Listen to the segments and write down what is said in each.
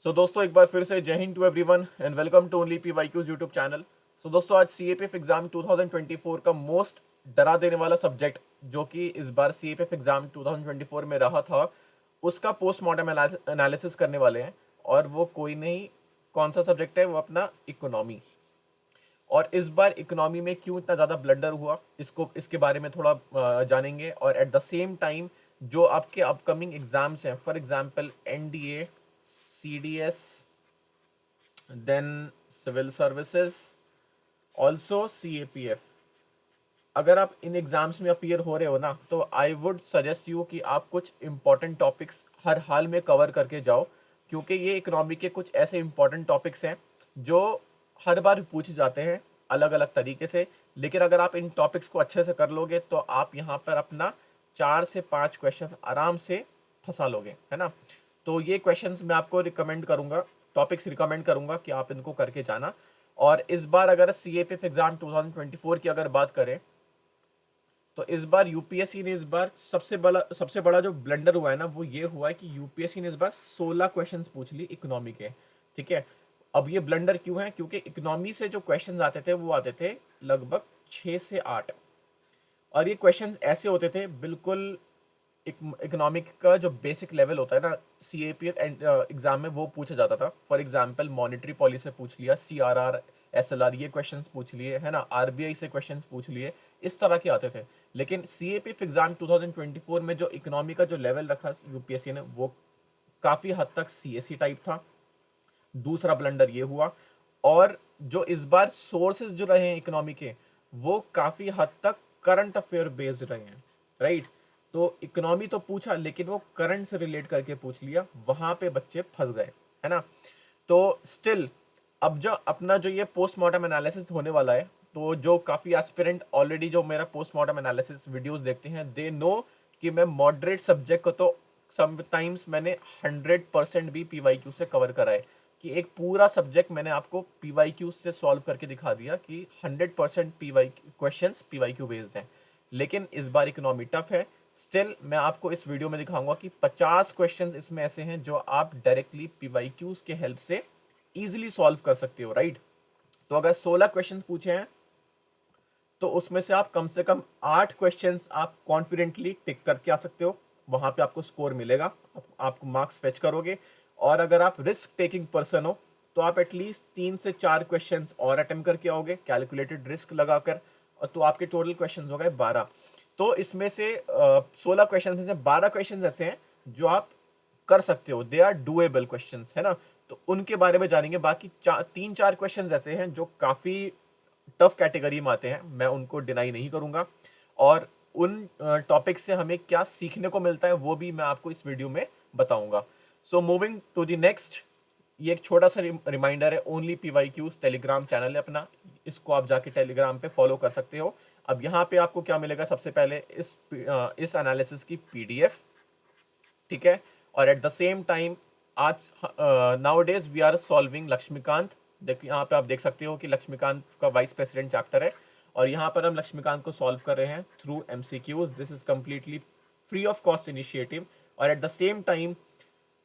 दोस्तों एक बार फिर से Jai Hind to everyone and welcome to only PYQs YouTube channel. दोस्तों आज सीएपीएफ एग्जाम 2024 का मोस्ट डरा देने वाला सब्जेक्ट जो कि इस बार सीएपीएफ एग्जाम 2024 में रहा था, उसका पोस्टमार्टम एनालिसिस करने वाले हैं। और वो कोई नहीं, कौन सा सब्जेक्ट है, वो अपना इकोनॉमी। और इस बार इकोनॉमी में क्यों इतना ज़्यादा ब्लंडर हुआ, इसके बारे में थोड़ा जानेंगे। और एट द सेम टाइम जो आपके अपकमिंग एग्जाम्स हैं, for example NDA, CDS, then civil services, also CAPF, अगर आप इन एग्जाम्स में अपीयर हो रहे हो ना, तो आई वुड सजेस्ट यू कि आप कुछ इंपॉर्टेंट टॉपिक्स हर हाल में कवर करके जाओ, क्योंकि ये इकोनॉमी के कुछ ऐसे इंपॉर्टेंट टॉपिक्स हैं जो हर बार पूछे जाते हैं अलग अलग तरीके से। लेकिन अगर आप इन टॉपिक्स को अच्छे से कर लोगे तो आप यहाँ पर अपना 4 से 5 क्वेश्चन आराम से फंसा लोगे, है ना। तो ये क्वेश्चंस मैं आपको रिकमेंड करूंगा, टॉपिक्स रिकमेंड करूंगा कि आप इनको करके जाना। और इस बार अगर सीएपीएफ एग्जाम 2024 की अगर बात करें, तो इस बार यूपीएससी ने इस बार सबसे बड़ा जो ब्लंडर हुआ है ना, वो ये हुआ है कि यूपीएससी ने इस बार 16 क्वेश्चंस पूछ ली इकोनॉमी के। ठीक है, अब ये ब्लंडर क्यों है? क्योंकि इकोनॉमी से जो क्वेश्चंस आते थे वो आते थे लगभग 6 से 8, और ये क्वेश्चंस ऐसे होते थे बिल्कुल इकोनॉमिक का जो बेसिक लेवल होता है ना, सीएपीएफ एग्जाम में वो पूछा जाता था। फॉर एग्जांपल मॉनेटरी पॉलिसी से पूछ लिया, सीआरआर, एसएलआर, ये क्वेश्चंस पूछ लिए, है ना, आरबीआई से क्वेश्चंस पूछ लिए, इस तरह के आते थे। लेकिन सीएपीएफ एग्जाम 2024 में जो इकोनॉमी का जो लेवल रखा यूपीएससी ने, वो काफी हद तक सीएससी टाइप था। दूसरा ब्लंडर ये हुआ। और जो इस बार सोर्सेज जो रहे हैं इकोनॉमी के, वो काफी हद तक करंट अफेयर बेस्ड रहे हैं, राइट। तो इकोनॉमी तो पूछा, लेकिन वो करंट से रिलेट करके पूछ लिया, वहां पे बच्चे फंस गए, है ना। तो स्टिल अब जो अपना जो ये पोस्टमार्टम एनालिसिस होने वाला है, तो जो काफी एस्पिरेंट ऑलरेडी जो मेरा पोस्टमार्टम एनालिसिस वीडियोस देखते हैं, दे नो कि मैं मॉडरेट सब्जेक्ट को तो समटाइम्स मैंने 100% भी पीवाईक्यू से कवर करा है, कि एक पूरा सब्जेक्ट मैंने आपको पीवाईक्यू से सॉल्व करके दिखा दिया कि 100% पीवाई क्वेश्चंस पीवाईक्यू बेस्ड हैं। लेकिन इस बार इकोनॉमी टफ है। स्टिल मैं आपको इस वीडियो में दिखाऊंगा कि 50 क्वेश्चंस इसमें ऐसे हैं जो आप डायरेक्टली पीवाईक्यूज के हेल्प से इजीली सॉल्व कर सकते हो, राइट। तो अगर 16 क्वेश्चंस पूछे हैं, तो उसमें से कम 8 क्वेश्चंस आप कॉन्फिडेंटली टिक करके आ सकते हो, वहां पे आपको स्कोर मिलेगा, आपको मार्क्स फेच करोगे। और अगर आप रिस्क टेकिंग पर्सन हो, तो आप एटलीस्ट 3 से 4 क्वेश्चंस और अटेम्प्ट करके आओगे कैलकुलेटेड रिस्क लगाकर, और तो आपके टोटल क्वेश्चंस हो गए 12। तो इसमें से 16 क्वेश्चन में से 12 क्वेश्चन ऐसे हैं जो आप कर सकते हो, दे आर डूएबल क्वेश्चंस, है ना। तो उनके बारे में जानेंगे। बाकी 3-4 क्वेश्चंस ऐसे हैं जो काफी टफ कैटेगरी में आते हैं, मैं उनको डिनाई नहीं करूंगा। और उन टॉपिक से हमें क्या सीखने को मिलता है वो भी मैं आपको इस वीडियो में बताऊंगा। So moving to the next, ये एक छोटा सा रिमाइंडर है, ओनली पीवाईक्यूज टेलीग्राम चैनल है अपना, इसको आप जाके टेलीग्राम पे फॉलो कर सकते हो। अब यहाँ पे आपको क्या मिलेगा, सबसे पहले इस एनालिसिस की पीडीएफ, ठीक है। और एट द सेम टाइम आज nowadays we are solving Laxmikanth. देखिए यहाँ पे आप देख सकते हो कि लक्ष्मीकांत का वाइस प्रेसिडेंट चैप्टर है, और यहाँ पर हम लक्ष्मीकांत को सॉल्व कर रहे हैं through MCQs. This is completely free of cost initiative. और एट द सेम टाइम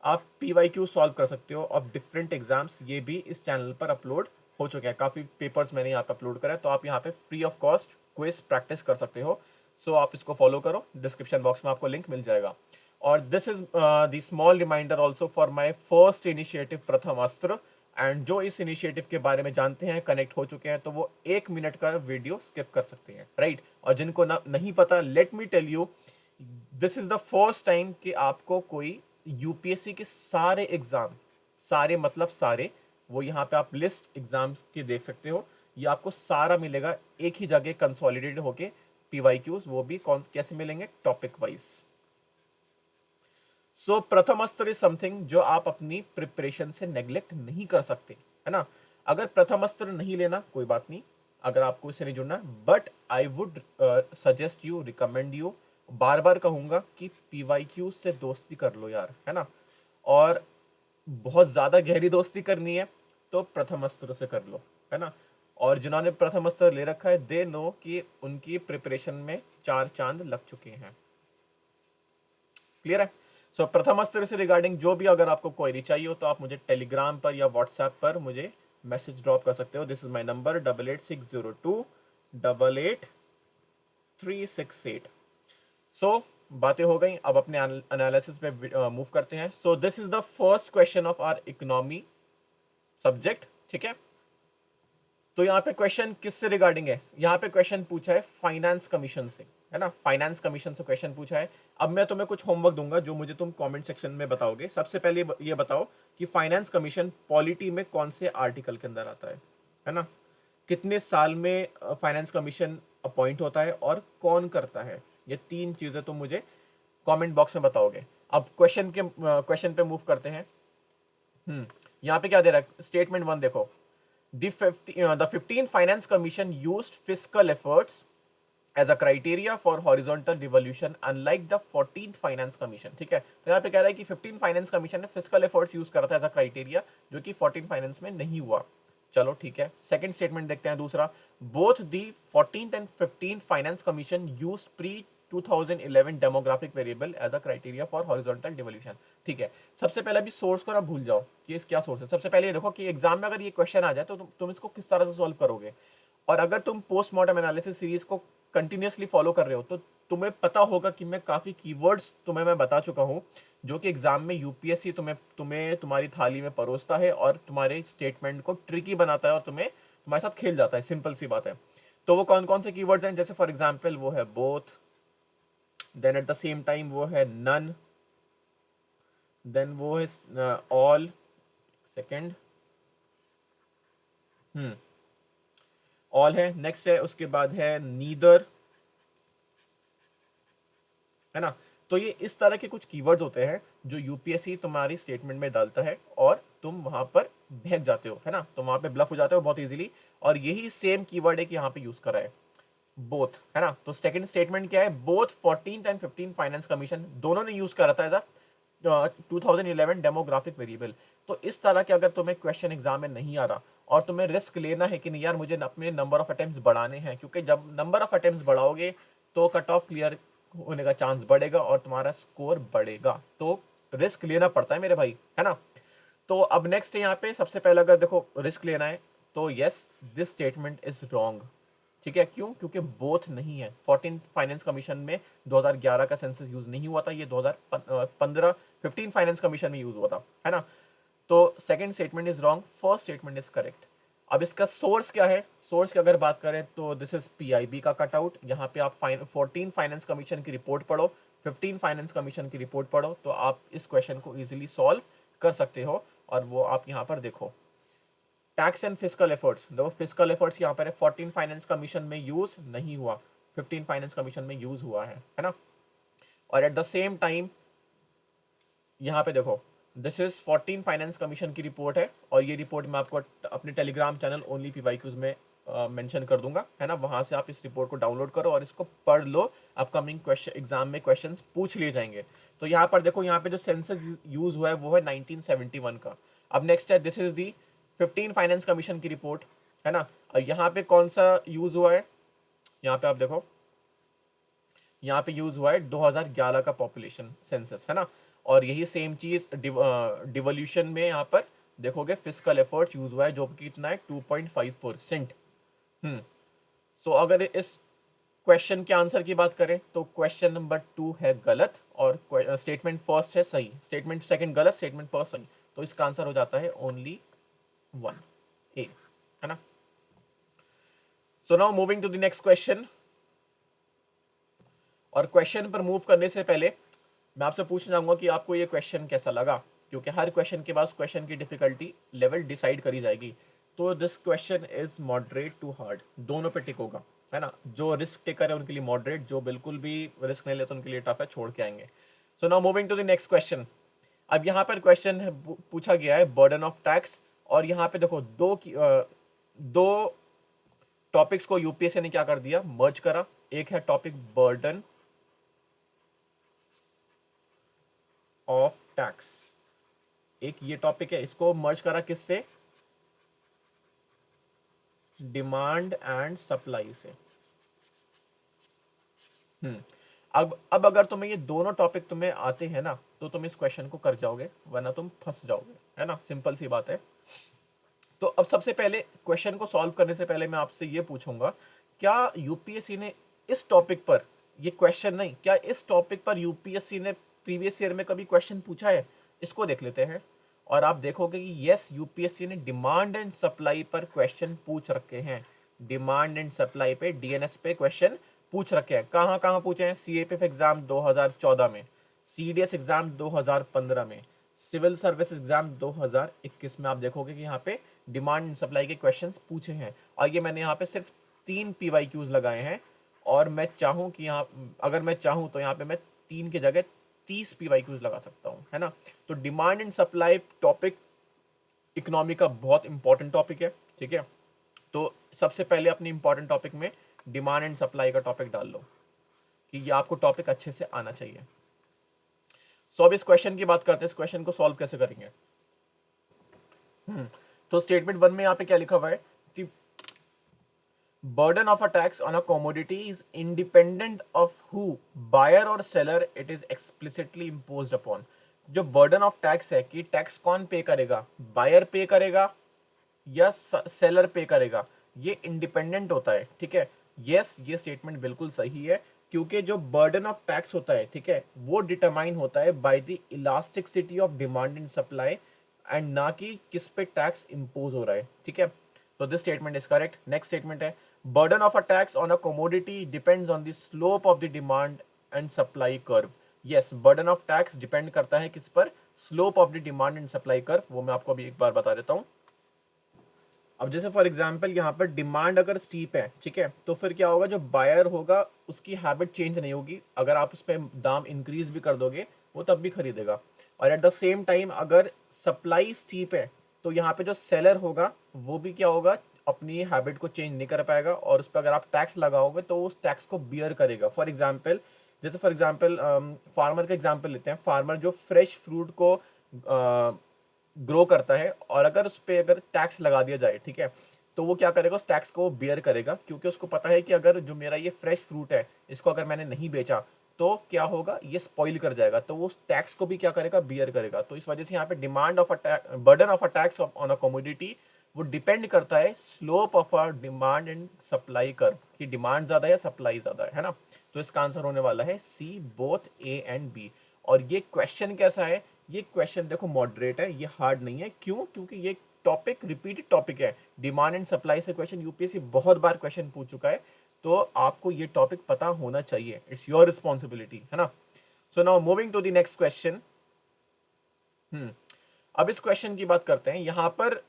आप पीवाईक्यू सॉल्व कर सकते हो ऑफ डिफरेंट एग्जाम्स, ये भी इस चैनल पर अपलोड हो चुके हैं। काफ़ी पेपर्स मैंने यहाँ पे अपलोड करा है, तो आप यहाँ पे free of cost quiz practice कर सकते हो। सो आप इसको फॉलो करो, डिस्क्रिप्शन बॉक्स में आपको लिंक मिल जाएगा। और this is the small reminder also for my first initiative Pratham Astra. And जो इस इनिशिएटिव के बारे में जानते हैं, कनेक्ट हो चुके हैं, तो वो 1 मिनट का वीडियो स्किप कर सकते हैं, राइट। और जिनको नहीं पता, let me tell you, this is the first time कि आपको कोई यूपीएससी के सारे एग्जाम, सारे मतलब सारे, वो यहाँ पे आप लिस्ट एग्जाम्स की देख सकते हो, ये आपको सारा मिलेगा एक ही जगह कंसोलिडेटेड होके पीवाईक्यूज, वो भी कौन कैसे मिलेंगे, टॉपिक वाइज। सो प्रथम अस्त्र इज समथिंग जो आप अपनी प्रिपरेशन से नेग्लेक्ट नहीं कर सकते, है ना। अगर प्रथम अस्त्र नहीं लेना कोई बात नहीं, अगर आपको इससे नहीं जुड़ना, but I would suggest you, recommend you, बार बार कहूंगा कि पीवाईक्यू से दोस्ती कर लो यार, है ना। और बहुत ज्यादा गहरी दोस्ती करनी है तो प्रथम अस्त्र से कर लो, है ना। और जिन्होंने प्रथम अस्त्र ले रखा है, दे नो कि उनकी प्रिपरेशन में 4 चांद लग चुके हैं। क्लियर है? सो प्रथम अस्त्र से रिगार्डिंग जो भी अगर आपको क्वेरी चाहिए हो तो आप मुझे टेलीग्राम पर या व्हाट्सएप पर मुझे मैसेज ड्रॉप कर सकते हो। This is my number 8860288368। सो बातें हो गई, अब अपने एनालिसिस पे मूव करते हैं। So this is the first question of our economy subject, ठीक है। तो यहाँ पे क्वेश्चन किससे रिगार्डिंग है? यहाँ पे क्वेश्चन पूछा है फाइनेंस कमीशन से, है ना, फाइनेंस कमीशन से क्वेश्चन पूछा है। अब मैं तुम्हें कुछ होमवर्क दूंगा जो मुझे तुम कमेंट सेक्शन में बताओगे। सबसे पहले ये बताओ कि फाइनेंस कमीशन पॉलिटी में कौन से आर्टिकल के अंदर आता है ना, कितने साल में फाइनेंस कमीशन अपॉइंट होता है और कौन करता है, ये तीन चीजें तुम मुझे कमेंट बॉक्स में बताओगे। अब क्वेश्चन पे मूव करते हैं। यहाँ पे क्या दे रहा है, स्टेटमेंट 1 देखो, the 15th Finance Commission used fiscal efforts as a criteria for horizontal devolution unlike the 14th Finance Commission, ठीक है। तो यहाँ पे कह रहा है कि 15th Finance Commission ने fiscal efforts यूज करा था एज अ क्राइटेरिया, जो कि 14th फाइनेंस में नहीं हुआ। चलो ठीक है, सेकंड स्टेटमेंट देखते हैं दूसरा, both the 14th and 15th finance commission used pre 2011 demographic variable as a criteria for horizontal devolution, ठीक है। सबसे पहले भी सोर्स को ना भूल जाओ कि इस क्या सोर्स है। सबसे पहले ये देखो कि एग्जाम में अगर ये क्वेश्चन आ जाए तो तुम इसको किस तरह से सॉल्व करोगे। और अगर तुम पोस्टमार्टम एनालिसिस सीरीज को कंटिन्यूसली फॉलो कर रहे हो तो तुम्हें पता होगा कि मैं काफी कीवर्ड्स तुम्हें मैं बता चुका हूं जो कि एग्जाम में यूपीएससी तुम्हें तुम्हारी थाली में परोसता है और तुम्हारे स्टेटमेंट को ट्रिकी बनाता है और तुम्हारे साथ खेल जाता है, सिंपल सी बात है। तो वो कौन कौन से कीवर्ड्स हैं, जैसे फॉर एग्जाम्पल वो है both, then at the same time वो है नन, देन वो है ऑल, सेकंड ऑल है, नेक्स्ट है उसके बाद है नीदर, है ना। तो ये इस तरह के कुछ कीवर्ड्स होते हैं जो यूपीएससी तुम्हारी स्टेटमेंट में डालता है और तुम वहां पर बहक जाते हो, है ना, तो वहां पे ब्लफ हो जाते हो बहुत इजीली। और यही सेम कीवर्ड है कि यहाँ पे यूज करा है बोथ, है ना। तो सेकंड स्टेटमेंट क्या है, both 14th and 15th finance commission दोनों ने यूज करा था एज 2011 डेमोग्राफिक वेरिएबल। तो इस तरह के अगर तुम्हें क्वेश्चन एग्जाम में नहीं आ रहा और तुम्हें रिस्क लेना है कि नहीं यार मुझे अपने नंबर ऑफ अटेम्प्ट्स बढ़ाने हैं, क्योंकि जब नंबर ऑफ अटेम्प्ट्स बढ़ाओगे तो कट ऑफ क्लियर होने का चांस बढ़ेगा और तुम्हारा स्कोर बढ़ेगा, तो रिस्क लेना पड़ता है मेरे भाई, है ना। तो अब नेक्स्ट यहाँ पे सबसे पहले अगर देखो रिस्क लेना है तो yes this statement is wrong, ठीक है। क्यों? क्योंकि बोथ नहीं है। 14 फाइनेंस कमीशन में 2011 का सेंसस यूज नहीं हुआ था, ये 2015 15 फाइनेंस कमीशन में यूज हुआ था, है ना। तो second statement is wrong, first statement is correct. अब इसका सोर्स क्या है, सोर्स की अगर बात करें तो दिस इज पीआईबी का कटआउट। यहाँ पे आप 14 फाइनेंस कमीशन की रिपोर्ट पढ़ो, 15 फाइनेंस कमीशन की रिपोर्ट पढ़ो, तो आप इस क्वेश्चन को इजीली सॉल्व कर सकते हो। और वो आप यहाँ पर देखो, टैक्स एंड फिस्कल एफर्ट्स, देखो फिस्कल एफर्ट्स यहाँ पर है, 14 फाइनेंस कमीशन में यूज नहीं हुआ, 15 फाइनेंस कमीशन में यूज हुआ है ना। और एट द सेम टाइम यहाँ पे देखो दिस इज 14 फाइनेंस कमीशन की रिपोर्ट है और ये रिपोर्ट मैं आपको अपने टेलीग्राम चैनल ओनली पीवाईक्यूज में मेंशन कर दूंगा, है ना। वहां से आप इस रिपोर्ट को डाउनलोड करो और इसको पढ़ लो, अपकमिंग क्वेश्चन एग्जाम में क्वेश्चंस पूछ लिए जाएंगे। तो यहाँ पर देखो, यहाँ पे जो सेंसस यूज हुआ है वो है 1971 का। अब नेक्स्ट है this is the 15 finance commission की रिपोर्ट, है ना। और यहाँ पे कौन सा यूज हुआ है, यहाँ पे आप देखो, यहाँ पे यूज हुआ है 2011 का पॉपुलेशन सेंसस, है ना। और यही सेम चीज डिवोल्यूशन में यहाँ पर देखोगे फिस्कल एफर्ट्स यूज हुआ है जो कि कितना है 2.5%। सो अगर इस क्वेश्चन के आंसर की बात करें तो क्वेश्चन नंबर 2 है गलत और स्टेटमेंट फर्स्ट है सही, स्टेटमेंट सेकंड गलत, स्टेटमेंट फर्स्ट सही। तो इसका आंसर हो जाता है ओनली 1 ए, है ना। So now moving to the next question. और क्वेश्चन पर मूव करने से पहले मैं आपसे पूछना चाहूंगा कि आपको ये क्वेश्चन कैसा लगा, क्योंकि हर क्वेश्चन के बाद क्वेश्चन की डिफिकल्टी लेवल डिसाइड करी जाएगी। तो this question is moderate to hard, दोनों पे टिक होगा, है ना। जो रिस्क टेकर है उनके लिए मॉडरेट, जो बिल्कुल भी रिस्क नहीं लेते उनके लिए टफ है, छोड़ के आएंगे। So now moving to the next question. अब यहाँ पर क्वेश्चन पूछा गया है बर्डन ऑफ टैक्स, और यहाँ पे देखो दो टॉपिक्स को यूपीएससी ने क्या कर दिया, मर्ज करा। एक है टॉपिक बर्डन ऑफ टैक्स, एक ये टॉपिक है, इसको मर्ज करा किससे, डिमांड एंड सप्लाई से। अब अगर तुम्हें ये दोनों टॉपिक तुम्हें आते हैं ना तो तुम इस क्वेश्चन को कर जाओगे, वरना तुम फंस जाओगे, है ना, सिंपल सी बात है। तो अब सबसे पहले क्वेश्चन को सॉल्व करने से पहले मैं आपसे ये पूछूंगा, क्या यूपीएससी ने इस टॉपिक पर, ये क्वेश्चन नहीं, क्या इस टॉपिक पर यूपीएससी ने प्रीवियस ईयर में कभी क्वेश्चन पूछा है? इसको देख लेते हैं और आप देखोगे कि यस, यूपीएससी ने डिमांड एंड सप्लाई पर क्वेश्चन पूछ रखे हैं। डिमांड एंड सप्लाई पे, डीएनएस पे क्वेश्चन पूछ रखे हैं। कहाँ कहाँ पूछे हैं? सीएपीएफ एग्जाम 2014 में, सीडीएस एग्जाम 2015 में, सिविल सर्विस एग्जाम 2021 में। आप देखोगे कि यहाँ पे डिमांड एंड सप्लाई के क्वेश्चंस पूछे हैं, और ये मैंने यहाँ पे सिर्फ 3 पीवाईक्यूज लगाए हैं, और मैं चाहूँ कि यहाँ, अगर मैं चाहूँ तो यहाँ पे मैं 3 की जगह 30 पीवाईक्यूज लगा सकता हूँ, है ना। तो demand and supply topic economy का बहुत इंपॉर्टेंट टॉपिक है, ठीक है। तो सबसे पहले अपने इंपॉर्टेंट टॉपिक में डिमांड एंड सप्लाई का टॉपिक डाल लो, कि ये आपको टॉपिक अच्छे से आना चाहिए। सो अब इस क्वेश्चन की बात करते हैं, इस क्वेश्चन को सॉल्व कैसे करेंगे। तो स्टेटमेंट 1 में यहाँ पे क्या लिखा हुआ है कि burden of a tax on a commodity is independent of who, buyer or seller, it is explicitly imposed upon। जो burden of tax है कि टैक्स कौन पे करेगा, बायर पे करेगा या सेलर पे करेगा, ये इंडिपेंडेंट होता है, ठीक है। यस, ये स्टेटमेंट बिल्कुल सही है, क्योंकि जो बर्डन ऑफ टैक्स होता है, ठीक है, वो डिटरमाइन होता है by the elasticity of demand and supply, and ना कि किस पे टैक्स इंपोज हो रहा है, ठीक है। So this statement is correct. Next statement है, burden of a tax on a commodity depends on the slope of the demand and supply curve। Yes, burden of tax depend करता है किस पर? Slope of the demand and supply curve। वो मैं आपको अभी एक बार बता देता हूँ। अब जैसे फॉर एग्जांपल यहाँ पर डिमांड अगर स्टीप है, ठीक है, तो फिर क्या होगा, जो बायर होगा उसकी हैबिट चेंज नहीं होगी, अगर आप उस पर दाम इंक्रीज भी कर दोगे वो तब भी खरीदेगा। और एट द सेम टाइम अगर सप्लाई स्टीप है, तो यहाँ पे जो सेलर होगा वो भी क्या होगा, अपनी हैबिट को चेंज नहीं कर पाएगा, और उस पर अगर आप टैक्स लगाओगे तो उस टैक्स को बियर करेगा। फॉर एग्जाम्पल, जैसे फॉर एग्जाम्पल फार्मर का एग्जाम्पल लेते हैं। फार्मर जो फ्रेश फ्रूट को ग्रो करता है, और अगर उस पर अगर टैक्स लगा दिया जाए, ठीक है, तो वो क्या करेगा, उस टैक्स को बियर करेगा, क्योंकि उसको पता है कि अगर जो मेरा ये फ्रेश फ्रूट है, इसको अगर मैंने नहीं बेचा तो क्या होगा, ये स्पॉइल कर जाएगा, तो वो उस टैक्स को भी क्या करेगा, बियर करेगा। तो इस वजह से यहाँ पे demand of a burden of a tax on a commodity, वो डिपेंड करता है slope of a demand and supply curve, कि डिमांड ज्यादा है या सप्लाई ज्यादा है ना। तो इसका आंसर होने वाला है सी, बोथ ए एंड बी। और ये क्वेश्चन कैसा है, ये क्वेश्चन देखो मॉडरेट है, ये हार्ड नहीं है। क्यों? क्योंकि ये टॉपिक रिपीटेड टॉपिक है, डिमांड एंड सप्लाई से क्वेश्चन यूपीएससी बहुत बार क्वेश्चन पूछ चुका है, तो आपको ये टॉपिक पता होना चाहिए, इट्स योर रिस्पॉन्सिबिलिटी, है ना। So now moving to the next question. अब इस क्वेश्चन की बात करते हैं। यहाँ पर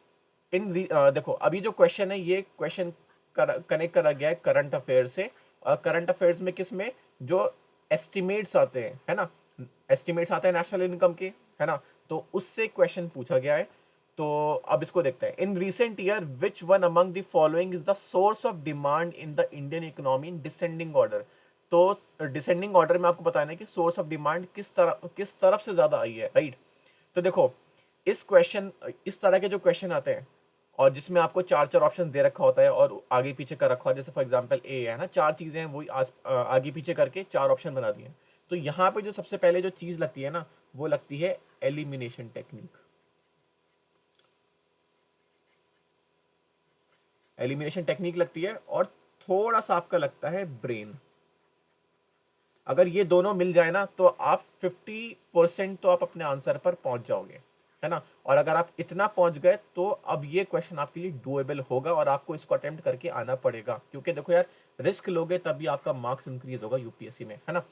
देखो, अभी जो क्वेश्चन है, ये क्वेश्चन कनेक्ट करा गया है करंट अफेयर से, और करंट अफेयर्स में किस में, जो एस्टिमेट्स आते हैं, है ना, एस्टिमेट्स आते हैं नेशनल इनकम के, है ना, तो उससे क्वेश्चन पूछा गया है। तो अब इसको देखते हैं। In recent year which one among the following is the source of demand in the Indian economy in descending order. तो डिसेंडिंग ऑर्डर में आपको बताना है कि सोर्स ऑफ डिमांड किस तरफ से ज्यादा आई है, राइट। तो देखो, इस तरह के जो क्वेश्चन आते हैं, और जिसमें आपको चार चार ऑप्शन दे रखा होता है और आगे पीछे कर रखा है, जैसे फॉर एग्जांपल ए है ना, चार चीजें हैं, वही आगे पीछे करके चार ऑप्शन बना दिए। तो यहाँ पे जो सबसे पहले जो चीज लगती है ना, वो लगती है एलिमिनेशन टेक्निक। एलिमिनेशन टेक्निक लगती है, और थोड़ा सा आपका लगता है ब्रेन। अगर ये दोनों मिल जाए ना, तो आप 50% तो आप अपने आंसर पर पहुंच जाओगे, है ना। और अगर आप इतना पहुंच गए, तो अब ये क्वेश्चन आपके लिए डुएबल होगा, और आपको इसको अटेम्प्ट करके आना पड़ेगा, क्योंकि देखो यार, रिस्क लोगे तभी आपका मार्क्स इंक्रीज होगा यूपीएससी में, है ना।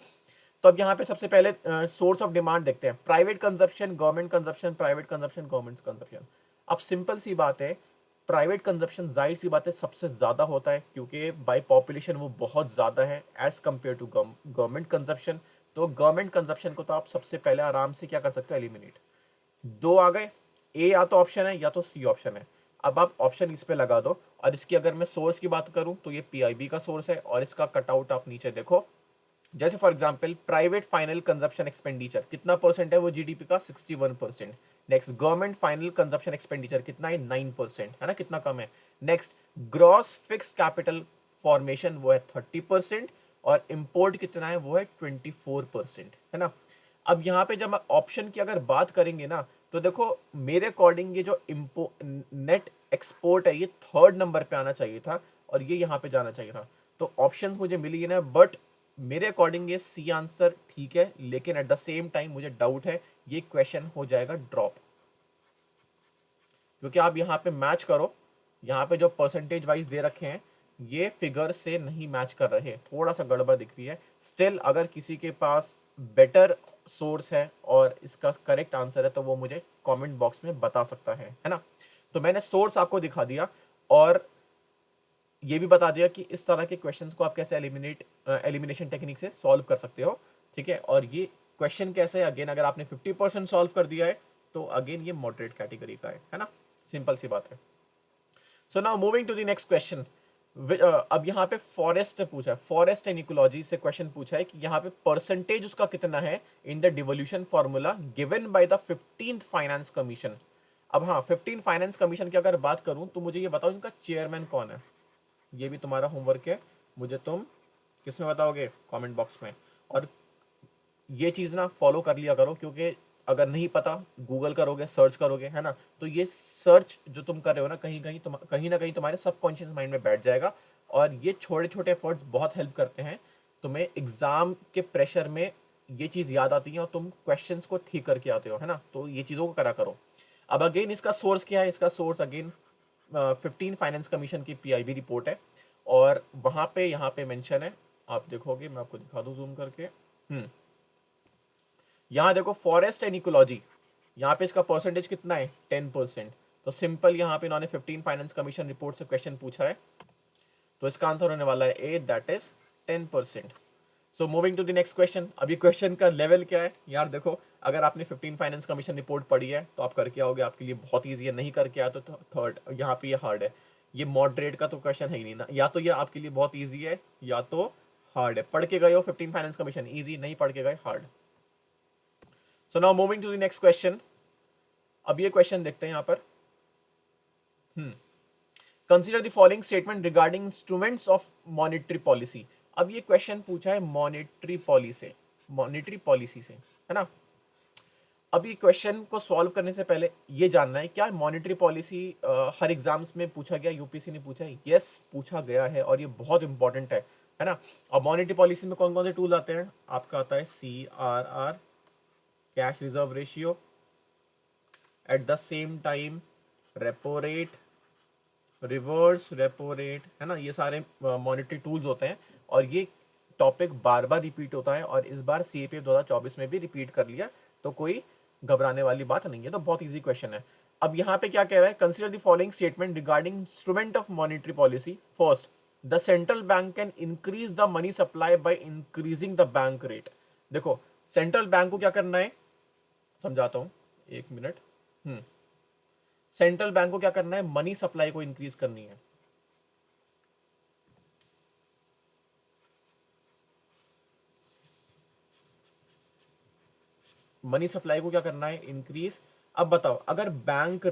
तो अब यहाँ पे सबसे पहले सोर्स ऑफ डिमांड देखते हैं। Private consumption, government consumption, private consumption, government consumption. अब सिंपल सी बात है, प्राइवेट कंजप्शन जाहिर सी बात है सबसे ज्यादा होता है, क्योंकि बाय पॉपुलेशन वो बहुत ज्यादा है as compare to government consumption. तो गवर्नमेंट कंजप्शन को तो आप सबसे पहले आराम से क्या कर सकते हो, एलिमिनेट। दो आ गए, ए या तो ऑप्शन है या तो सी ऑप्शन है। अब आप ऑप्शन इस पे लगा दो, और इसकी अगर मैं सोर्स की बात करूं तो ये पीआईबी का सोर्स है, और इसका कटआउट आप नीचे देखो। जैसे for example private final consumption expenditure कितना परसेंट है, वो जीडीपी का 61%। Next, government final consumption expenditure कितना है, 9%, है ना, कितना कम है। Next, gross fix capital formation वो है 30%, और इंपोर्ट कितना है, वो है 24%, है ना। अब यहाँ पे जब ऑप्शन की अगर बात करेंगे ना, तो देखो मेरे अकॉर्डिंग ये जो नेट एक्सपोर्ट है ये थर्ड नंबर पे आना चाहिए था और ये यहाँ पे जाना चाहिए था। तो ऑप्शंस मुझे मिली है ना, बट मेरे अकॉर्डिंग ये सी आंसर ठीक है, लेकिन एट द सेम टाइम मुझे डाउट है ये क्वेश्चन हो जाएगा ड्रॉप, क्योंकि आप यहाँ पे मैच करो, यहाँ पे जो परसेंटेज वाइज दे रखे हैं ये फिगर से नहीं मैच कर रहे, थोड़ा सा गड़बड़ दिख रही है। स्टिल अगर किसी के पास बेटर सोर्स है और इसका करेक्ट आंसर है तो वो मुझे कमेंट बॉक्स में बता सकता है ना। तो मैंने सोर्स आपको दिखा दिया और ये भी बता दिया कि इस तरह के क्वेश्चंस को आप कैसे एलिमिनेशन टेक्निक से सॉल्व कर सकते हो, ठीक है। और ये क्वेश्चन कैसे है, अगेन अगर आपने 50% सॉल्व कर दिया है तो अगेन ये मॉडरेट कैटेगरी का है ना, सिंपल सी बात है। So now moving to the next question. अब यहाँ पे फॉरेस्ट पूछा है, फॉरेस्ट एंड इकोलॉजी से क्वेश्चन पूछा है कि यहाँ पे परसेंटेज उसका कितना है in the devolution formula given by the 15th finance commission. अब हाँ, 15 फाइनेंस कमीशन की अगर बात करूं तो मुझे ये बताओ इनका चेयरमैन कौन है। ये भी तुम्हारा होमवर्क है, मुझे तुम किस में बताओगे, कमेंट बॉक्स में। और ये चीज़ ना फॉलो कर लिया करो, क्योंकि अगर नहीं पता गूगल करोगे, सर्च करोगे, है ना, तो ये सर्च जो तुम कर रहे हो ना कहीं ना कहीं तुम्हारे सबकॉन्शियस माइंड में बैठ जाएगा। और ये छोटे छोटे एफर्ट्स बहुत हेल्प करते हैं तुम्हें एग्जाम के प्रेशर में, ये चीज़ याद आती है और तुम क्वेश्चंस को ठीक करके आते हो, है ना। तो ये चीज़ों को करा करो। अब अगेन इसका सोर्स क्या है, इसका सोर्स अगेन 15 फाइनेंस कमीशन की पीआईबी रिपोर्ट है और वहाँ पे यहाँ पे मेंशन है, आप देखोगे, मैं आपको दिखा दूँ जूम करके। यहाँ देखो फॉरेस्ट एंड इकोलॉजी, यहाँ पे इसका परसेंटेज कितना है 10%। तो सिंपल यहाँ पे इन्होंने 15 फाइनेंस कमीशन रिपोर्ट से क्वेश्चन पूछा है, तो इसका आंसर होने वाला है A, that is 10%। So moving to the next question. अभी क्वेश्चन का लेवल क्या है यार, देखो अगर आपने 15 फाइनेंस कमीशन रिपोर्ट पढ़ी है तो आप करके आओगे, आपके लिए बहुत ईजी है। नहीं करके आया तो थर्ड, यहाँ पे ये हार्ड है। ये मॉडरेट का तो क्वेश्चन है ही नहीं ना, या तो ये आपके लिए बहुत ईजी है या तो हार्ड है। पढ़ के गए हो 15 फाइनेंस कमीशन, ईजी, नहीं पढ़ के गए hard. So now moving to the next question. अब ये क्वेश्चन देखते हैं यहाँ पर। Consider the following statement regarding instruments of monetary policy. अब ये क्वेश्चन पूछा है मॉनेटरी पॉलिसी से, है ना। अब ये क्वेश्चन को सॉल्व करने से पहले ये जानना है क्या मॉनेटरी पॉलिसी हर एग्जाम्स में पूछा गया, यूपीएससी ने पूछा है? यस, पूछा गया है और ये बहुत इंपॉर्टेंट है ना। अब मॉनेटरी पॉलिसी में कौन कौन से टूल आते हैं, आपका आता है CRR, cash reserve ratio, eight the same time repo rate, reverse repo rate, है ना। ये सारे मॉनेटरी टूल्स होते हैं और ये टॉपिक बार बार रिपीट होता है और इस बार CAPF 2024 में भी रिपीट कर लिया, तो कोई घबराने वाली बात नहीं है, तो बहुत इजी क्वेश्चन है। अब यहाँ पे क्या कह रहा है, consider the following statement regarding instrument of monetary policy. First, the central bank can increase the money supply by increasing the bank rate. देखो सेंट्रल बैंक को क्या करना है, समझाता हूं, एक मिनट। सेंट्रल बैंक को क्या करना है, मनी सप्लाई को इंक्रीज करनी है। मनी सप्लाई को क्या करना है, इंक्रीज। अब बताओ अगर बैंक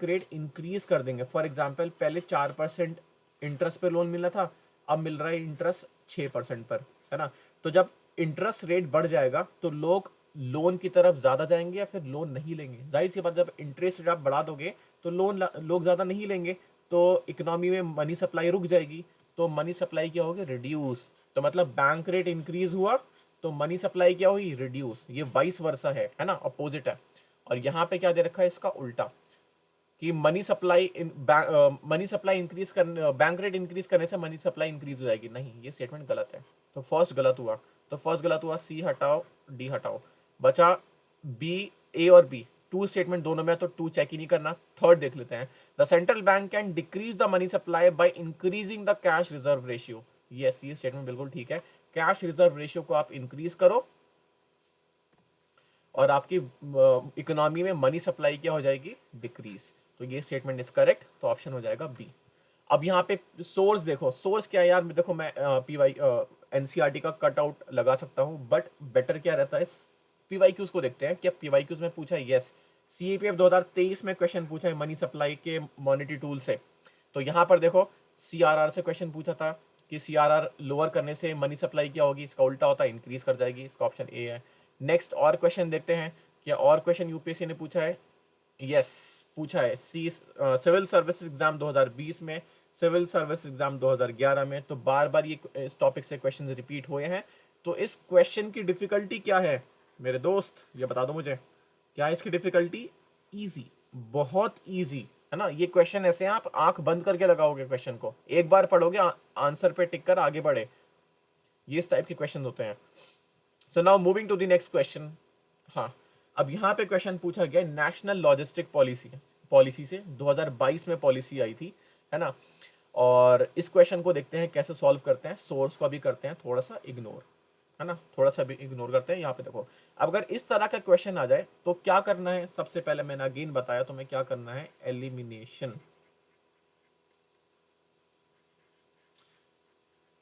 रेट इंक्रीज कर देंगे, फॉर एग्जांपल पहले 4% इंटरेस्ट पे लोन मिला था, अब मिल रहा है इंटरेस्ट 6% पर, है ना। तो जब इंटरेस्ट रेट बढ़ जाएगा तो लोग लोन की तरफ ज्यादा जाएंगे या फिर लोन नहीं लेंगे। जाहिर सी बात, जब इंटरेस्ट रेट आप बढ़ा दोगे तो लोग ज्यादा नहीं लेंगे, तो इकोनॉमी में मनी सप्लाई रुक जाएगी, तो मनी सप्लाई क्या होगी, रिड्यूस। तो मतलब बैंक रेट इंक्रीज हुआ तो मनी सप्लाई क्या हुई, रिड्यूस। ये वाइस वर्सा है ना, अपोजिट है। और यहाँ पे क्या दे रखा है, इसका उल्टा, कि मनी सप्लाई इंक्रीज करने, बैंक रेट इंक्रीज करने से मनी सप्लाई इंक्रीज हो जाएगी। नहीं, ये स्टेटमेंट गलत है। तो फर्स्ट गलत हुआ, सी हटाओ, डी हटाओ, बचा बी, ए और बी। टू स्टेटमेंट दोनों में, तो टू चेक ही नहीं करना। थर्ड देख लेते हैं, the central bank can decrease the money supply by increasing the cash reserve ratio. Yes, ये स्टेटमेंट बिल्कुल ठीक है। कैश रिजर्व रेशियो को आप इंक्रीज करो और आपकी इकोनॉमी में मनी सप्लाई क्या हो जाएगी, डिक्रीज। तो ये स्टेटमेंट इज करेक्ट, तो ऑप्शन हो जाएगा बी। अब यहाँ पे सोर्स देखो, सोर्स क्या है यार, देखो मैं NCERT का कट आउट लगा सकता हूँ, बट बेटर क्या रहता है, PYQs को देखते हैं। क्या PYQs में पूछा है? यस, CAPF 2023 में क्वेश्चन पूछा है मनी सप्लाई के मॉनेटरी टूल से। तो यहाँ पर देखो CRR से क्वेश्चन पूछा था, कि सीआरआर लोअर करने से मनी सप्लाई क्या होगी, इसका उल्टा होता है, इंक्रीज कर जाएगी। इसका ऑप्शन ए है। नेक्स्ट और क्वेश्चन देखते हैं, क्या और क्वेश्चन यूपीएससी ने पूछा है? यस, पूछा है सिविल सर्विस एग्जाम 2020 में, सिविल सर्विस एग्जाम 2011 में। तो बार बार ये इस टॉपिक से क्वेश्चन रिपीट हुए हैं। तो इस क्वेश्चन की डिफिकल्टी क्या है मेरे दोस्त, ये बता दो मुझे, क्या है इसकी डिफिकल्टी? इजी, बहुत इजी है ना। ये क्वेश्चन ऐसे हैं, आप आंख बंद करके लगाओगे क्वेश्चन को, एक बार पढ़ोगे, आंसर पे टिक कर आगे बढ़े, ये इस टाइप के क्वेश्चन होते हैं। So now moving to the next question. हाँ, अब यहाँ पे क्वेश्चन पूछा गया नेशनल लॉजिस्टिक पॉलिसी, पॉलिसी से 2022 में पॉलिसी आई थी, है ना। और इस क्वेश्चन को देखते हैं कैसे सॉल्व करते हैं, सोर्स को अभी करते हैं थोड़ा सा इग्नोर, है ना, थोड़ा सा भी इग्नोर करते हैं। यहाँ पे देखो, अब अगर इस तरह का क्वेश्चन आ जाए तो क्या करना है? सबसे पहले मैंने अगेन बताया तुम्हें क्या करना है, एलिमिनेशन।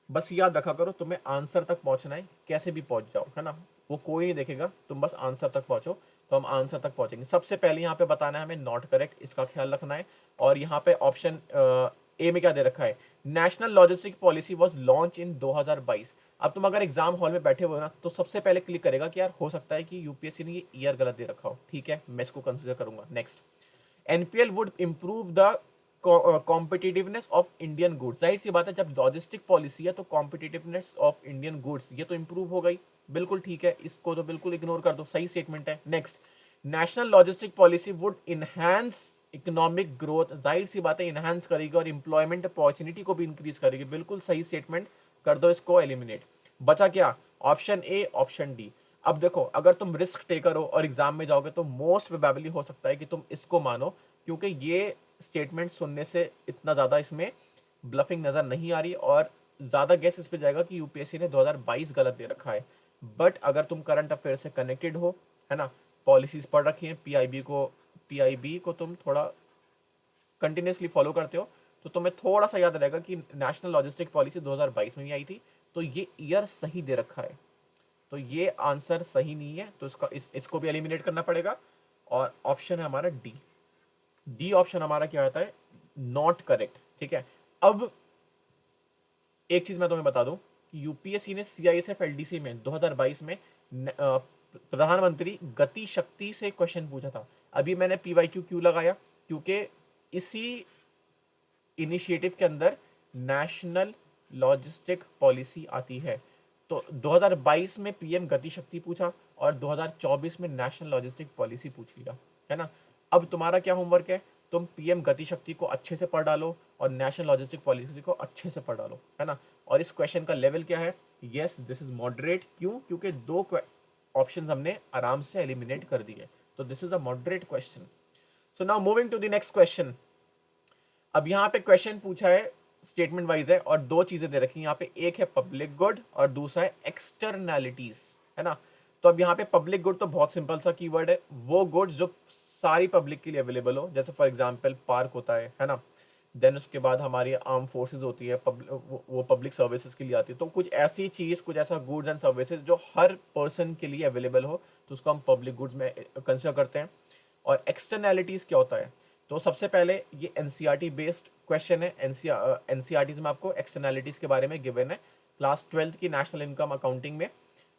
बस याद रखा करो, तुम्हें आंसर तक पहुंचना है, कैसे भी पहुंच जाओ, है ना, वो कोई नहीं देखेगा, तुम बस आंसर तक पहुंचो। तो हम आंसर तक पहुंचेंगे। सबसे पहले यहाँ पे बताना है हमें नॉट करेक्ट, इसका ख्याल रखना है। और यहाँ पे ऑप्शन ए में क्या दे रखा है, national logistic policy was launch in 2022। अब तुम अगर एग्जाम हॉल में बैठे हो ना, तो सबसे पहले क्लिक करेगा कि यार हो सकता है कि यूपीएससी ने ये ईयर गलत दे रखा हो, ठीक है, मैं इसको कंसिडर करूंगा। Next, NPL would improve the competitiveness of Indian goods. जाहिर सी बात है, जब लॉजिस्टिक पॉलिसी है तो कॉम्पिटिटिवनेस ऑफ इंडियन गुड्स ये तो इंप्रूव हो गई, बिल्कुल ठीक है, इसको तो बिल्कुल इग्नोर कर दो, सही स्टेटमेंट है। Next, national logistic policy would enhance economic growth. जाहिर सी बात है, इनहैंस करेगी और इंप्लॉयमेंट अपॉर्चुनिटी को भी इंक्रीज करेगी, बिल्कुल सही स्टेटमेंट, कर दो इसको एलिमिनेट। बचा क्या? Option A, option D. अब देखो, अगर तुम रिस्क टेकर हो और एग्जाम में जाओगे तो मोस्ट प्रोबेबली हो सकता है कि तुम इसको मानो, क्योंकि ये स्टेटमेंट सुनने से इतना ज़्यादा इसमें ब्लफिंग नज़र नहीं आ रही, और ज़्यादा गेस इस पे जाएगा कि यूपीएससी ने 2022 गलत दे रखा है। बट अगर तुम करंट अफेयर से कनेक्टेड हो, है ना, पॉलिसीज पढ़ रखी हैं, पीआईबी को तुम थोड़ा कंटिन्यूसली फॉलो करते हो, तो तुम्हें थोड़ा सा याद रहेगा कि नेशनल लॉजिस्टिक पॉलिसी 2022 में भी आई थी। तो ये ईयर सही दे रखा है, तो ये आंसर सही नहीं है, तो इसको भी एलिमिनेट करना पड़ेगा। और ऑप्शन है हमारा डी। डी ऑप्शन हमारा क्या होता है, नॉट करेक्ट, ठीक है। अब एक चीज मैं तुम्हें बता दूं कि यूपीएससी ने सीआईएसएफ एलडीसी में 2022 में प्रधानमंत्री गति शक्ति से क्वेश्चन पूछा था। अभी मैंने पीवाईक्यू क्यों लगाया, क्योंकि इसी इनिशिएटिव के अंदर नेशनल लॉजिस्टिक पॉलिसी आती है। तो 2022 में पीएम गति शक्ति पूछा और 2024 में नेशनल लॉजिस्टिक पॉलिसी पूछ लिया, है ना। अब तुम्हारा क्या होमवर्क है, तुम पीएम गति शक्ति को अच्छे से पढ़ डालो और नेशनल लॉजिस्टिक पॉलिसी को अच्छे से पढ़ डालो, है ना। और इस क्वेश्चन का लेवल क्या है, यस दिस इज मॉडरेट। क्यों? क्योंकि दो ऑप्शन हमने आराम से एलिमिनेट कर दिए, तो this is a moderate question. So now moving to the next question. अब यहाँ पे क्वेश्चन पूछा है, स्टेटमेंट वाइज है, और दो चीजें दे रखी हैं यहाँ पे, एक है पब्लिक गुड और दूसरा है एक्सटर्नैलिटीज, है ना। तो अब यहाँ पे पब्लिक गुड तो बहुत सिंपल सा कीवर्ड है, वो गुड्स जो सारी पब्लिक के लिए अवेलेबल हो, जैसे फॉर एग्जांपल पार्क होता है ना। देन उसके बाद हमारी आर्म फोर्सेज होती है, वो पब्लिक सर्विसेज के लिए आती है। तो कुछ ऐसी चीज, कुछ ऐसा गुड्स एंड सर्विसेज जो हर पर्सन के लिए अवेलेबल हो, तो उसको हम पब्लिक गुड्स में कंसिडर करते हैं। और एक्सटर्नैलिटीज क्या होता है, तो सबसे पहले ये एनसीईआरटी बेस्ड क्वेश्चन है। एनसीईआरटी में आपको एक्सटर्नैलिटीज के बारे में गिवन है क्लास 12 की नेशनल इनकम अकाउंटिंग में।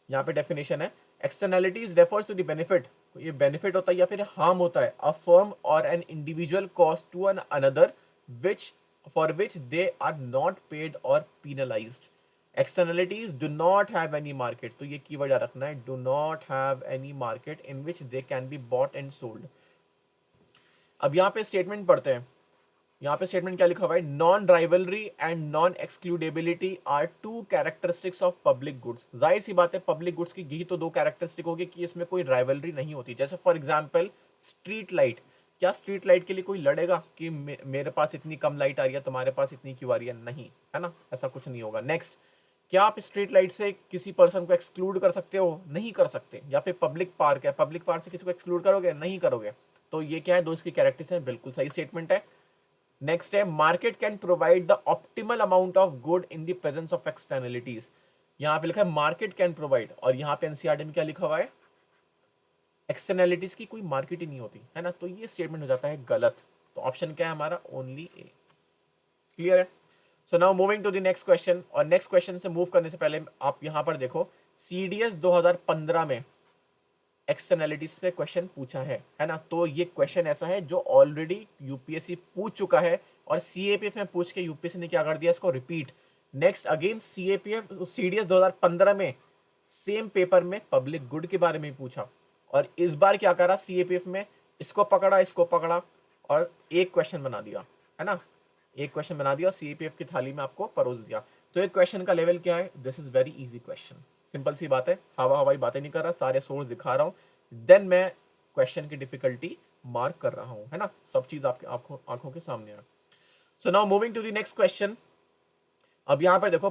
यहाँ पे डेफिनेशन है, externalities refers to the benefit, ये बेनिफिट होता है या फिर हार्म होता है, अ फर्म और an individual cost to an another which for which they are not paid और penalized. Externalities do not have any market, तो ये कीवर्ड याद रखना है, do not have any market in which they can be bought and sold. अब यहाँ पे statement पढ़ते हैं, यहाँ पे स्टेटमेंट क्या लिखा हुआ है, non rivalry and non excludability are two characteristics of public goods. जाहिर सी बात है, पब्लिक गुड्स की यही तो दो कैरेक्टरिस्टिक होगी कि इसमें कोई राइवलरी नहीं होती। जैसे फॉर एग्जांपल स्ट्रीट लाइट, क्या स्ट्रीट लाइट के लिए कोई लड़ेगा कि मेरे पास इतनी कम लाइट आ रही है, तुम्हारे पास इतनी क्यों आ रही है? नहीं, है ना, ऐसा कुछ नहीं होगा। नेक्स्ट, क्या आप स्ट्रीट लाइट से किसी पर्सन को एक्सक्लूड कर सकते हो? नहीं कर सकते। या फिर पब्लिक पार्क है, पब्लिक पार्क से किसी को एक्सक्लूड करोगे? नहीं करोगे। तो ये क्या है, दो इसकी कैरेक्टरिस्टिक्स हैं, बिल्कुल सही स्टेटमेंट है। नेक्स्ट है, market can provide the optimal amount of good in the presence of externalities. यहाँ पे लिखा है मार्केट कैन प्रोवाइड, और यहाँ पे एनसीईआरटी में क्या लिखा हुआ है, एक्सटर्नलिटीज की कोई मार्केट ही नहीं होती, है ना। तो ये स्टेटमेंट हो जाता है गलत। तो ऑप्शन क्या है हमारा, ओनली ए। क्लियर है? So now moving to the next question, और नेक्स्ट क्वेश्चन से मूव करने से पहले आप यहाँ पर देखो, CDS 2015 में एक्सटर्नैलिटीज पे क्वेश्चन पूछा है ना। तो ये क्वेश्चन ऐसा है जो ऑलरेडी यूपीएससी पूछ चुका है, और सीएपीएफ में पूछ के यूपीएससी ने क्या कर दिया, इसको repeat. Next again CAPF CDS 2015 में सेम पेपर में पब्लिक गुड के बारे में पूछा, और इस बार क्या करा सीएपीएफ में, इसको पकड़ा और एक क्वेश्चन बना दिया, है ना, एक क्वेश्चन बना दिया और सीएपीएफ की थाली में आपको परोस दिया। तो एक क्वेश्चन का लेवल क्या है, this is very easy question, simple सी बात है, हवाई बातें नहीं कर रहा, सारे सोर्स दिखा रहा हूँ, देन मैं क्वेश्चन की डिफिकल्टी मार्क कर रहा हूँ, है ना, सब चीज आपके आंखों के सामने है। So now moving to the next question. अब यहाँ पर देखो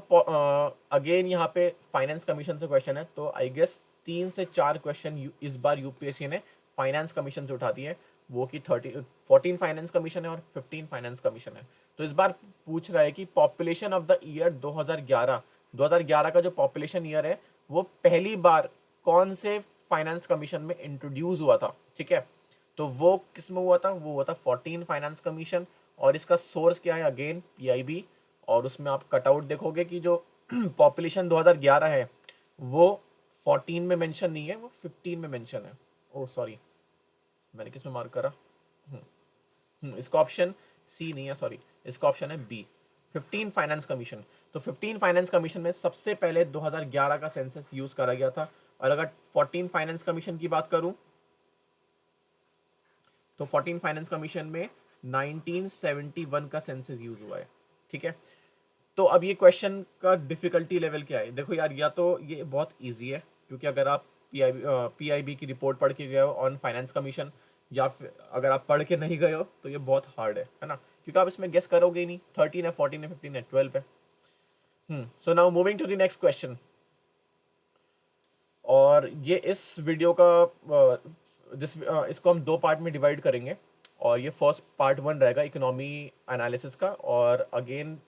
अगेन यहाँ पे फाइनेंस कमीशन से क्वेश्चन है, तो आई गेस 3 से 4 क्वेश्चन इस बार यूपीएससी ने फाइनेंस कमीशन से उठा दिए है, वो कि 14 फाइनेंस कमीशन है और 15 फाइनेंस कमीशन है। तो इस बार पूछ रहा है कि पॉपुलेशन ऑफ द ईयर 2011 का जो पॉपुलेशन ईयर है वो पहली बार कौन से फाइनेंस कमीशन में इंट्रोड्यूस हुआ था, ठीक है, तो वो किस में हुआ था, वो हुआ था 14 फाइनेंस कमीशन, और इसका सोर्स क्या है, अगेन पीआईबी, और उसमें आप कटआउट देखोगे कि जो पॉपुलेशन 2011 है वो 14 में मेंशन नहीं है, वो 15 में मेंशन है। ओह सॉरी, मैंने किस में मार्क करा, इसका ऑप्शन सी नहीं है, सॉरी, इसका ऑप्शन है बी, 15 फाइनेंस कमीशन। तो 15 फाइनेंस कमीशन में सबसे पहले 2011 का सेंसस यूज करा गया था, और अगर 14 फाइनेंस कमीशन की बात करूं तो 14 फाइनेंस कमीशन में 1971 का सेंसस यूज हुआ है, ठीक है। तो अब ये क्वेश्चन का डिफिकल्टी लेवल क्या है, देखो यार, या तो ये बहुत इजी है, क्योंकि अगर आप पीआईबी की रिपोर्ट पढ़ के गए हो ऑन फाइनेंस कमीशन, या फिर अगर आप पढ़ के नहीं गए हो तो ये बहुत हार्ड है ना, क्योंकि आप इसमें गेस करोगे ही नहीं, 13 है, 14 है, 15 है, 12 है। So now moving to the next question, और ये इस वीडियो का इसको हम 2 पार्ट में डिवाइड करेंगे, और ये फर्स्ट पार्ट 1 रहेगा इकोनॉमी एनालिसिस का, और अगेन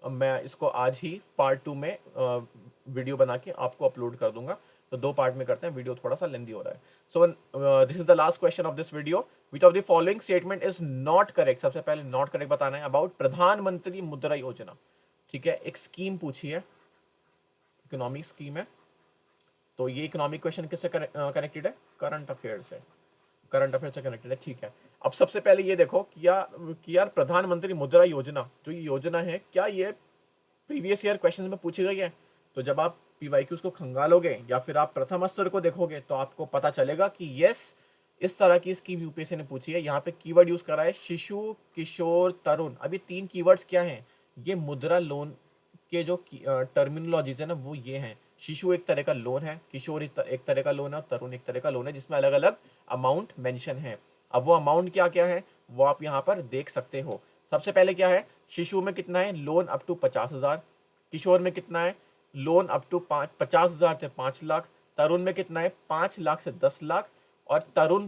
मैं इसको आज ही पार्ट 2 में वीडियो बना के आपको अपलोड कर दूंगा। तो 2 पार्ट में करते हैं, वीडियो थोड़ा सा लेंदी हो रहा है। सो this is the last question of this video, which of the following statement is not correct. सबसे पहले नॉट करेक्ट बताना है अबाउट प्रधानमंत्री मुद्रा योजना, ठीक है, एक स्कीम पूछी है, इकोनॉमिक स्कीम है, तो ये इकोनॉमिक क्वेश्चन किससे कनेक्टेड है, करंट अफेयर से, करंट अफेयर से कनेक्टेड है, ठीक है। अब सबसे पहले ये देखो कि यार प्रधानमंत्री मुद्रा योजना जो ये योजना है, क्या ये प्रीवियस ईयर क्वेश्चन में पूछी गई है। तो जब आप पीवाईक्यूज को खंगालोगे या फिर आप प्रथम स्तर को देखोगे तो आपको पता चलेगा कि यस, इस तरह की स्कीम यूपीएससी ने पूछी है। यहाँ पे कीवर्ड यूज करा है शिशु, किशोर, तरुण। अभी 3 कीवर्ड्स क्या हैं, ये मुद्रा लोन के जो टर्मिनोलॉजीज है ना, वो ये हैं। शिशु एक तरह का लोन है, किशोर एक तरह का लोन है, और तरुण एक तरह का लोन है, जिसमें अलग अलग अमाउंट मेंशन है। अब वो अमाउंट क्या क्या है वो आप यहाँ पर देख सकते हो। सबसे पहले क्या है, शिशु में कितना है, लोन अप टू 50,000। किशोर में कितना है, लोन अप टू 50,000 से 5 लाख। तरुण में कितना है, 5 लाख से 10 लाख। और तरुण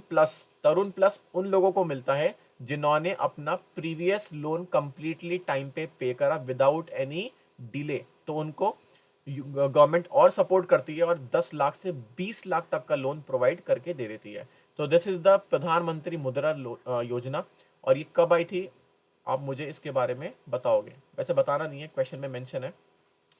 प्लस उन लोगों को मिलता है जिन्होंने अपना प्रीवियस लोन कंप्लीटली टाइम पे करा विदाउट एनी डिले, तो उनको गवर्नमेंट और सपोर्ट करती है और 10 लाख से 20 लाख तक का लोन प्रोवाइड करके दे देती है। तो दिस इज द प्रधानमंत्री मुद्रा योजना। और ये कब आई थी, आप मुझे इसके बारे में बताओगे। वैसे बताना नहीं है, क्वेश्चन में मेंशन है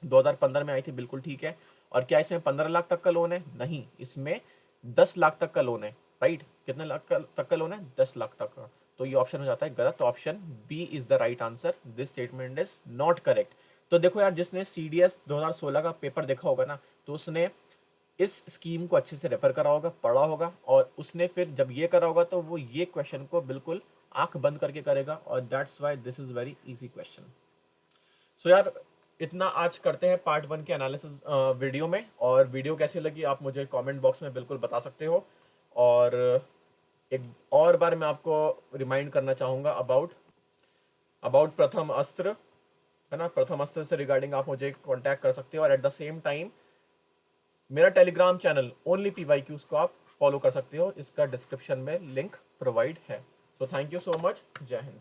2015 में आई थी, बिल्कुल ठीक है। और क्या इसमें 15 लाख तक का लोन है, नहीं, इसमें 10 लाख तक का लोन है, राइट। कितने लाख तक का लोन है, 10 लाख तक का। तो ये ऑप्शन हो जाता है गलत, तो option B is the right answer, this statement is not correct. तो देखो यार, जिसने सीडीएस 2016 का पेपर देखा होगा ना, तो उसने इस स्कीम को अच्छे से रेफर करा होगा, पढ़ा होगा, और उसने फिर जब ये करा होगा तो वो ये क्वेश्चन को बिल्कुल आंख बंद करके करेगा, और that's why this is very easy question. So यार, इतना आज करते हैं पार्ट 1 के एनालिसिस वीडियो में। और वीडियो कैसी लगी आप मुझे कमेंट बॉक्स में बिल्कुल बता सकते हो। और एक और बार मैं आपको रिमाइंड करना चाहूँगा अबाउट प्रथम अस्त्र, है ना। प्रथम अस्त्र से रिगार्डिंग आप मुझे कांटेक्ट कर सकते हो, और एट द सेम टाइम मेरा टेलीग्राम चैनल ओनली पीवाईक्यूज को आप फॉलो कर सकते हो, इसका डिस्क्रिप्शन में लिंक प्रोवाइड है। So thank you so much, जय हिंद।